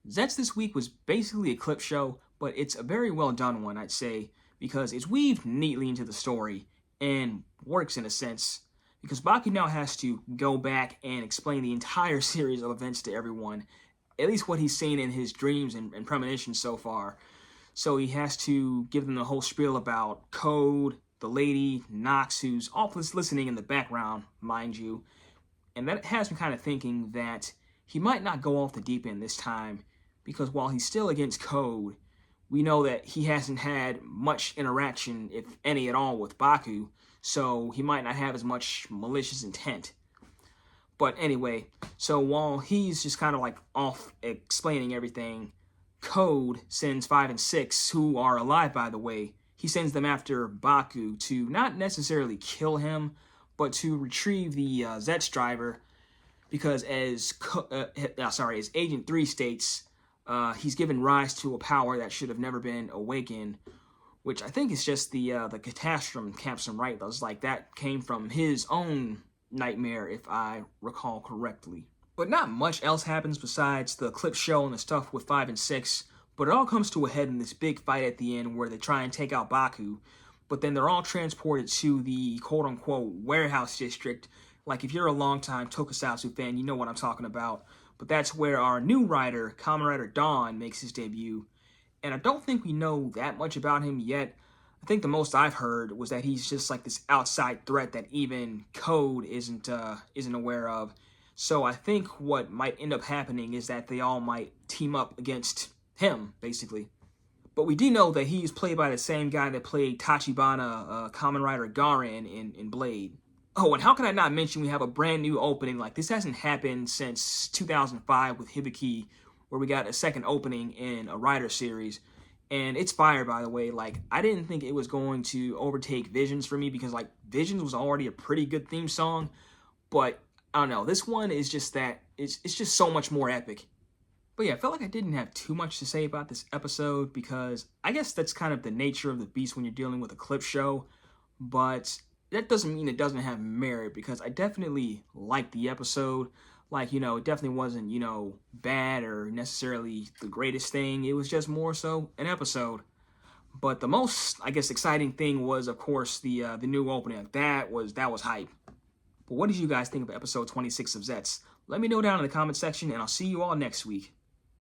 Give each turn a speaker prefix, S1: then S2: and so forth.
S1: ZETZ this week was basically a clip show, but it's a very well done one, I'd say, because it's weaved neatly into the story and works in a sense. Because Baku now has to go back and explain the entire series of events to everyone, at least what he's seen in his dreams and premonitions so far. So he has to give them the whole spiel about Code, the lady, Nox, who's all listening in the background, mind you. And that has me kind of thinking that he might not go off the deep end this time, because while he's still against Code, we know that he hasn't had much interaction, if any at all, with Baku, so he might not have as much malicious intent. But anyway, so while he's just kind of like off explaining everything, Code sends 5 and 6, who are alive by the way. He sends them after Baku to not necessarily kill him, but to retrieve the ZETZ driver, because as Agent 3 states, he's given rise to a power that should have never been awakened, which I think is just the catastrophe capsule, right? That was like that came from his own nightmare, if I recall correctly. But not much else happens besides the clip show and the stuff with 5 and 6, but it all comes to a head in this big fight at the end where they try and take out Baku, but then they're all transported to the quote-unquote warehouse district. Like, if you're a longtime Tokusatsu fan, you know what I'm talking about. But that's where our new rider, Kamen Rider Dawn, makes his debut. And I don't think we know that much about him yet. I think the most I've heard was that he's just like this outside threat that even Code isn't aware of. So I think what might end up happening is that they all might team up against him, basically. But we do know that he's played by the same guy that played Tachibana, Kamen Rider Garen in Blade. Oh, and how can I not mention we have a brand new opening? Like, this hasn't happened since 2005 with Hibiki, where we got a second opening in a Rider series. And it's fire, by the way. Like, I didn't think it was going to overtake Visions for me, because, like, Visions was already a pretty good theme song. But, I don't know, this one is just that, it's just so much more epic. But yeah, I felt like I didn't have too much to say about this episode, because I guess that's kind of the nature of the beast when you're dealing with a clip show. But that doesn't mean it doesn't have merit, because I definitely liked the episode. Like, you know, it definitely wasn't, you know, bad or necessarily the greatest thing. It was just more so an episode. But the most, I guess, exciting thing was, of course, the new opening. That was hype. But what did you guys think of episode 26 of ZETZ? Let me know down in the comment section, and I'll see you all next week.